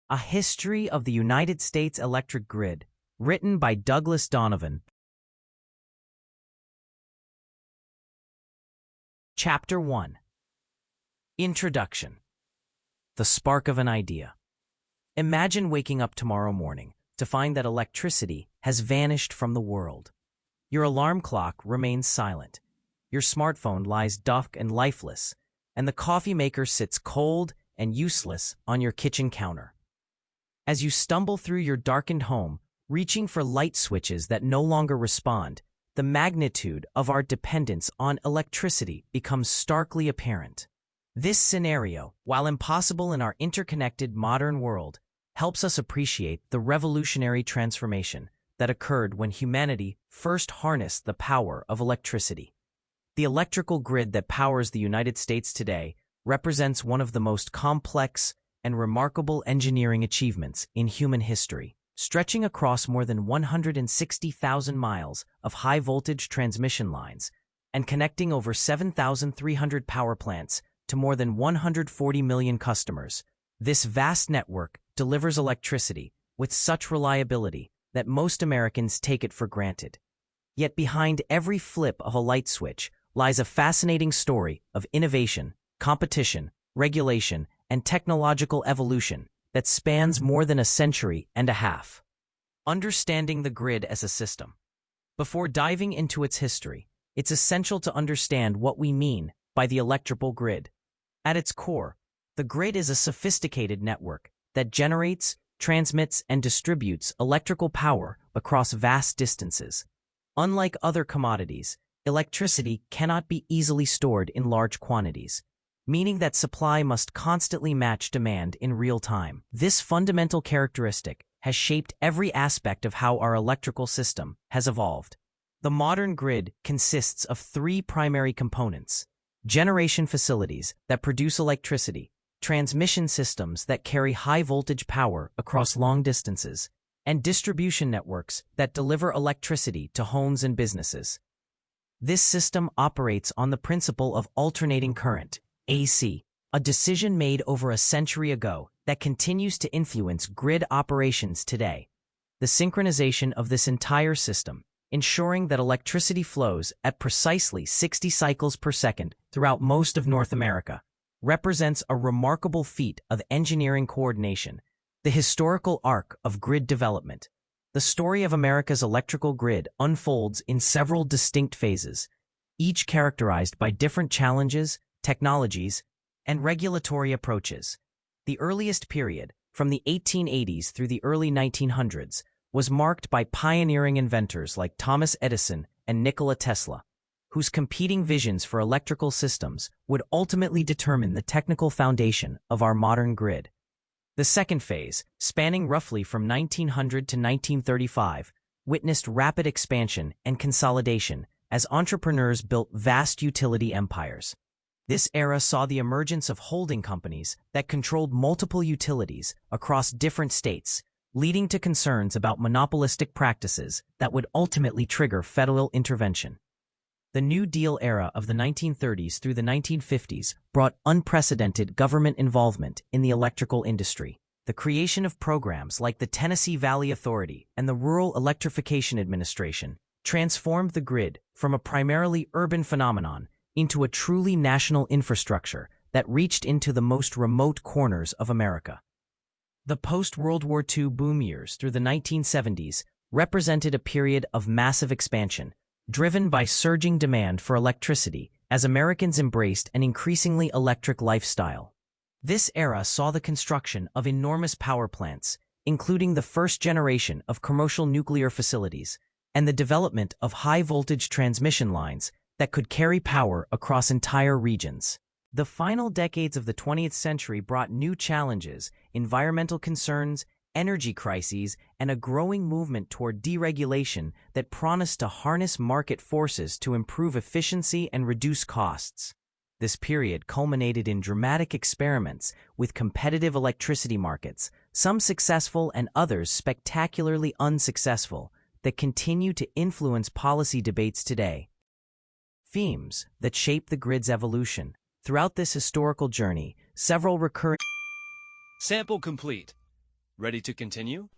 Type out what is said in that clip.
A History of the United States Electric Grid, written by Douglas Donovan. Chapter 1. Introduction. The spark of an idea. Imagine waking up tomorrow morning to find that electricity has vanished from the world. Your alarm clock remains silent. Your smartphone lies dusk and lifeless, and the coffee maker sits cold and useless on your kitchen counter. As you stumble through your darkened home, reaching for light switches that no longer respond, the magnitude of our dependence on electricity becomes starkly apparent. This scenario, while impossible in our interconnected modern world, helps us appreciate the revolutionary transformation that occurred when humanity first harnessed the power of electricity. The electrical grid that powers the United States today represents one of the most complex and remarkable engineering achievements in human history, stretching across more than 160,000 miles of high-voltage transmission lines and connecting over 7,300 power plants to more than 140 million customers. This vast network delivers electricity with such reliability that most Americans take it for granted. Yet behind every flip of a light switch lies a fascinating story of innovation, competition, regulation, and technological evolution that spans more than a century and a half. Understanding the grid as a system. Before diving into its history, it's essential to understand what we mean by the electrical grid. At its core, the grid is a sophisticated network that generates, transmits, and distributes electrical power across vast distances. Unlike other commodities, electricity cannot be easily stored in large quantities, meaning that supply must constantly match demand in real time. This fundamental characteristic has shaped every aspect of how our electrical system has evolved. The modern grid consists of three primary components: generation facilities that produce electricity, transmission systems that carry high-voltage power across long distances, and distribution networks that deliver electricity to homes and businesses. This system operates on the principle of alternating current, AC, a decision made over a century ago that continues to influence grid operations today. The synchronization of this entire system, ensuring that electricity flows at precisely 60 cycles per second throughout most of North America, represents a remarkable feat of engineering coordination. The historical arc of grid development. The story of America's electrical grid unfolds in several distinct phases, each characterized by different challenges, technologies, and regulatory approaches. The earliest period, from the 1880s through the early 1900s, was marked by pioneering inventors like Thomas Edison and Nikola Tesla, whose competing visions for electrical systems would ultimately determine the technical foundation of our modern grid. The second phase, spanning roughly from 1900 to 1935, witnessed rapid expansion and consolidation as entrepreneurs built vast utility empires. This era saw the emergence of holding companies that controlled multiple utilities across different states, leading to concerns about monopolistic practices that would ultimately trigger federal intervention. The New Deal era of the 1930s through the 1950s brought unprecedented government involvement in the electrical industry. The creation of programs like the Tennessee Valley Authority and the Rural Electrification Administration transformed the grid from a primarily urban phenomenon into a truly national infrastructure that reached into the most remote corners of America. The post-World War II boom years through the 1970s represented a period of massive expansion, driven by surging demand for electricity as Americans embraced an increasingly electric lifestyle. This era saw the construction of enormous power plants, including the first generation of commercial nuclear facilities, and the development of high-voltage transmission lines that could carry power across entire regions. The final decades of the 20th century brought new challenges, environmental concerns, energy crises, and a growing movement toward deregulation that promised to harness market forces to improve efficiency and reduce costs. This period culminated in dramatic experiments with competitive electricity markets, some successful and others spectacularly unsuccessful, that continue to influence policy debates today. Themes that shape the grid's evolution. Throughout this historical journey, several recurring Sample complete. Ready to continue?